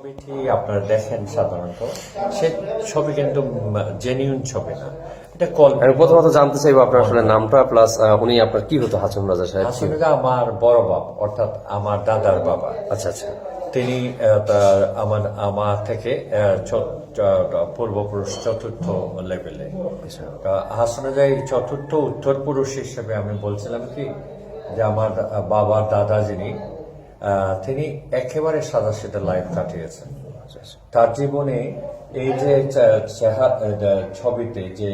ছবিটি আপনারা দেখেন সাধারণত সে ছবি কিন্তু জেনিউন ছবি না, এটা আমি প্রথমত জানতে চাইবো আপনার আসলে নামটা প্লাস উনি আপনার কি হতো হাছন রাজা সাহেব? হাছন রাজা আমার বড় বাপ, অর্থাৎ আমার দাদার বাবা। আচ্ছা আচ্ছা। তিনি আমার থেকে পূর্বপুরুষ চতুর্থ লেভেলে। হাছন রাজা এই চতুর্থ উত্তর পুরুষ হিসেবে আমি বলছিলাম কি যে আমার বাবার দাদা যিনি তিনি একেবারে সাদাসিধা লাইফ কাটিয়েছেন। তার জীবনে এই যে ছবিতে যে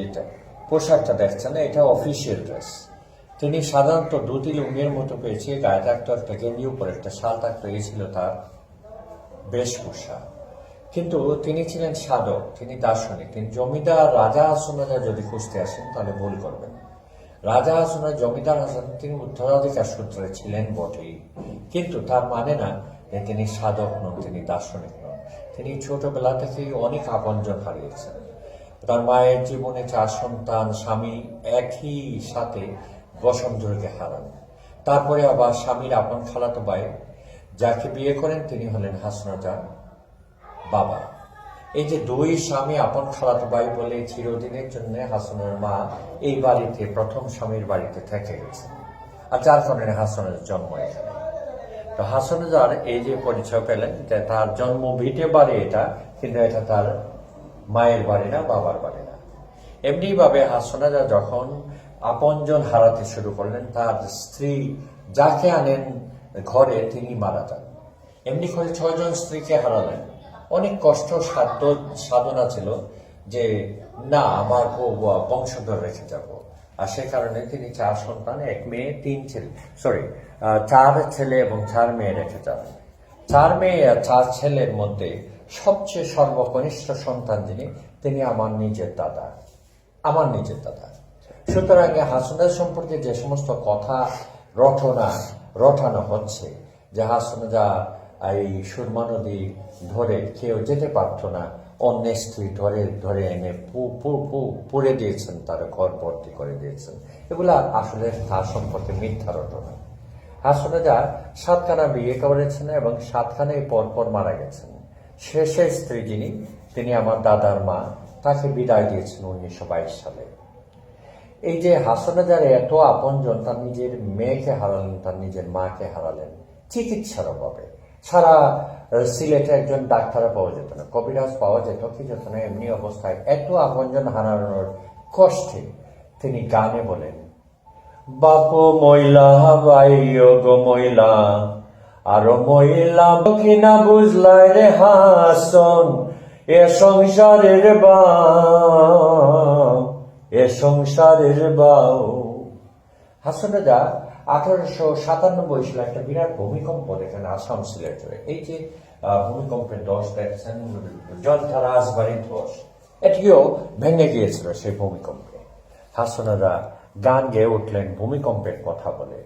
পোশাকটা দেখছেন এটা অফিসিয়াল ড্রেস। তিনি সাধারণত ধুতি লুঙ্গির মতো পেয়েছে, গায়ে থাকতো একটা গেঞ্জি, উপর একটা শাল থাকতো, এই ছিল তার বেশভূষা। কিন্তু তিনি ছিলেন সাধক, তিনি দার্শনিক। তিনি জমিদার রাজা হাছন রাজা যদি খুঁজতে আসেন তাহলে ভুল করবেন। রাজা হাছন জমিদার হাছন তিনি উত্তরাধিকার সূত্রে ছিলেন বটেই, কিন্তু তার মানে না যে তিনি সাধক নন, তিনি দার্শনিক নন। তিনি ছোটবেলা থেকেই অনেক আপনজন হারিয়েছেন। তার মায়ের জীবনে 4 সন্তান, স্বামী একই সাথে বসন্তকে হারান। তারপরে আবার স্বামীর আপন খালাতো ভাই যাকে বিয়ে করেন তিনি হলেন হাছন রাজার বাবা। এই যে 2 স্বামী আপন খালাতো ভাই বলে চিরদিনের জন্য হাছনের মা এই বাড়িতে প্রথম স্বামীর বাড়িতে থেকে গেছে, আর যার কারণে হাছনের জন্ম এখানে। তো হাছন রাজার এই যে পরিচয় পেলেন যে তার জন্ম ভিটে বাড়ি এটা, কিন্তু এটা তার মায়ের বাড়ি না, বাবার বাড়ি না। এমনি ভাবে হাছন রাজা যখন আপনজন হারাতে শুরু করলেন, তার স্ত্রী যাকে আনেন ঘরে তিনি মারা যান। এমনি করে 6 জন স্ত্রীকে হারালেন। অনেক কষ্ট সাধনা ছিল যে না আমার বংশধর রেখে যাব, আর সে কারণে তিনি 4 সন্তান, 1 মেয়ে 3 ছেলে, 4 ছেলে এবং 4 মেয়ে রেখে যান। 4 মেয়ে আর 4 ছেলের মধ্যে সবচেয়ে সর্বকনিষ্ঠ সন্তান যিনি, তিনি আমার নিজের দাদা। সুতরাং হাছন রাজা সম্পর্কে যে সমস্ত কথা রটানো হচ্ছে যে হাছন রাজা এই সুরমা নদী ধরে কেউ যেতে পারত না, অন্যের স্ত্রী ধরে এনে পুড়ে দিয়েছেন, তার ঘর ভর্তি করে দিয়েছেন, এগুলা আসলে তার সম্পর্কে মিথ্যা রটনা। হাছন রাজা 7খানা বিয়ে করেছেন এবং 7খানাই পরপর মারা গেছেন। শেষের স্ত্রী যিনি, তিনি আমার দাদার মা, তাকে বিদায় দিয়েছেন 1922 সালে। এই যে হাছন রাজার এত আপনজন, তার নিজের মেয়েকে হারালেন, তার নিজের মাকে হারালেন চিকিৎসার অভাবে। সারা সিলেটে একজন ডাক্তার পাওয়া যেত না, কবিরাজ পাওয়া যেত কি যেত না। এমনি অবস্থায় এত আপনজন হারানোর কষ্টে তিনি গানে বলেন, বাপ ময়লা বাইও গো ময়লা, আরো ময়লা কিনা বুঝলাই রে হাছন, এ সংসারের বাউ। হাছন রাজা 1897 সালে একটা বিরাট ভূমিকম্প দেখেন আসাম সিলেটে। এই যে ভূমিকম্পের দশ দেখছেন, জনতা রাজবাড়ির দশ, এটিও ভেঙে গিয়েছিল সেই ভূমিকম্পে। হাছন রাজা গান গেয়ে উঠলেন ভূমিকম্পের কথা বলে,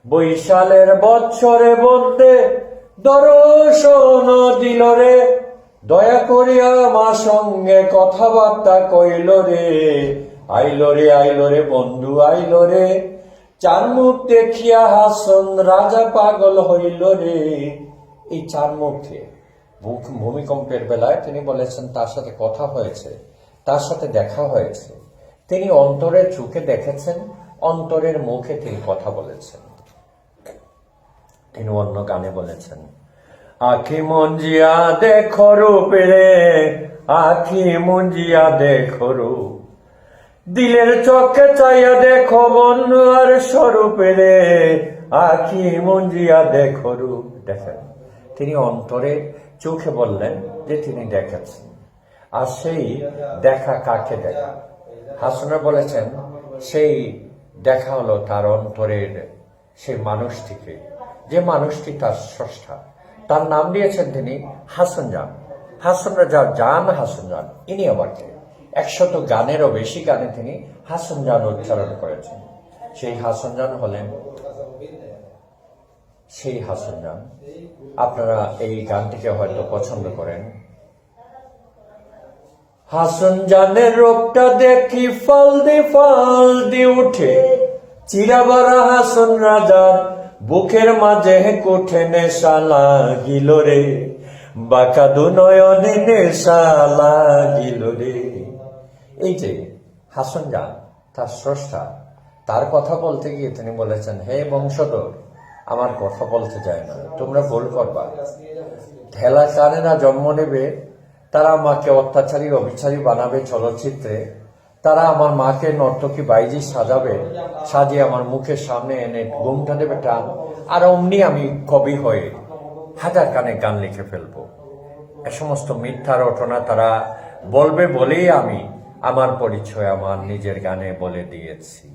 বৈশালের বৎসরে বলতে দর্শন দিল রে, দয়া করিয়া মা সঙ্গে কথাবার্তা কইল রে, আইল রে বন্ধু আইল রে, 4 মুখ দেখিয়া হাছন রাজা পাগল হইল রে। এই 4 মুখে ভূমিকম্পের বেলায় তিনি বলেছেন তার সাথে কথা হয়েছে, তার সাথে দেখা হয়েছে, তিনি অন্তরের চোখে দেখেছেন, অন্তরের মুখে তিনি কথা বলেছেন। তিনি অন্য গানে বলেছেন, আখি মঞ্জিয়া দেখো রূপ রে, আখি মঞ্জিয়া দেখো রূপ, দিলের চোখে চাইয়া দেখো বন্ধু আর স্বরূপ রে, আখি মঞ্জিয়া দেখো রূপ। দেখেন, তিনি অন্তরে চোখে বললেন যে তিনি দেখেছেন। আর সেই দেখা কাকে দেখা? হাছন বলেছেন সেই দেখা হলো তার অন্তরের সেই মানুষটিকে, যে মানুষটি তার স্রষ্টা। তার নাম দিয়েছেন তিনি হাছন জান। হাছন রাজা জান হাছন জান, ইনি আমাকে 100 গানেরও বেশি গানে তিনি হাছন জান উচ্চারণ করেছেন। সেই হাছন জান হলেন সেই হাছন জান। আপনারা এই গানটিকে হয়তো পছন্দ করেন। হাছন জানের রূপটা দেখি ফালদি উঠে, চিরাবারা হাছন রাজার বুকের মাঝে কোঠে নেশা লাগিল রে, বাঁকা দুনয়নে নেশা লাগিল রে। এই যে হাসন গান, তার স্রষ্টা, তার কথা বলতে গিয়ে তিনি বলেছেন, হে বংশধর, আমার কথা বলতে যায় না, তোমরা ভুল করবা। ঠেলা কানেরা জন্ম নেবে, তারা আমাকে অত্যাচারী অবিচারী বানাবে চলচ্চিত্রে, তারা আমার মাকে নর্তকী বাইজি সাজাবে, সাজিয়ে আমার মুখের সামনে এনে ঘুমটা দেবে টান, আর অমনি আমি কবি হয়ে হাজার কানে গান লিখে ফেলবো। এ সমস্ত মিথ্যা রটনা তারা বলবে বলেই আমি আমার পরিচয় আমার নিজের গানে বলে দিয়েছি।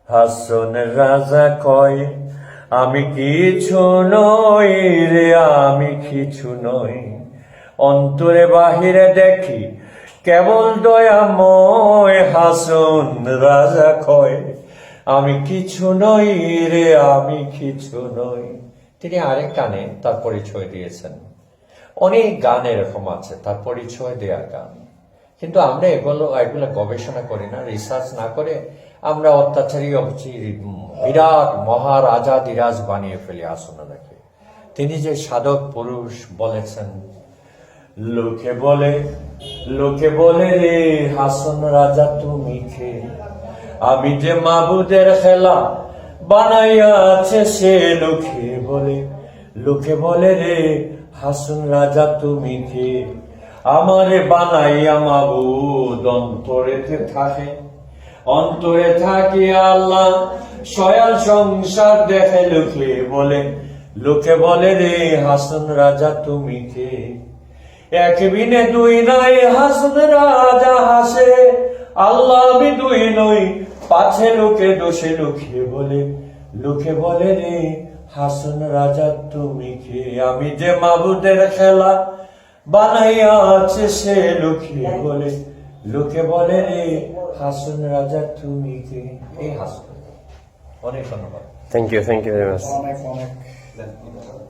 হাসন রাজা কয়, আমি কিছু নই রে, আমি কিছু নই, অন্তরে বাহিরে দেখি কেবল দয়াময়। হাসন রাজা কয়, আমি কিছু নই রে, আমি কিছু নই। তিনি আরেক গানে তার পরিচয় দিয়েছেন। অনেক গান এরকম আছে তার পরিচয় দেওয়ার গান, কিন্তু আমরা এগুলো গবেষণা করি না, রিসার্চ না করে আমরা অত্যাচারী বিরাট মহারাজা দিরাজ বানিয়ে ফেলি আসনাকে। তিনি যে সাধক পুরুষ বলেছেন, লোকে বলে রে হাসন রাজা তুমি কে, আমি যে মাবুদের খেলা বানাইয়া আছে সে লোকে বলে রে হাসন রাজা তুমি কে, আমারে বানাইয়া মাবুদ অন্তরে থাকে আল্লাহ, সয়াল সংসার দেখে লোকে বলে রে হাসন রাজা তুমি কে। এক বিনে দুই নাই হাসন রাজা হাসে, আল্লাহ আমি দুই নই, পাছে লোকে দোষে লোকে বলে রে হাসন রাজা তুমি কে, আমি যে মাবুদের খেলা বানাইয়া আছে সে লোকে বলে রে হাসন রাজা তুমি কে। এই হাসন। অনেক ধন্যবাদ। Thank you very much. অনেক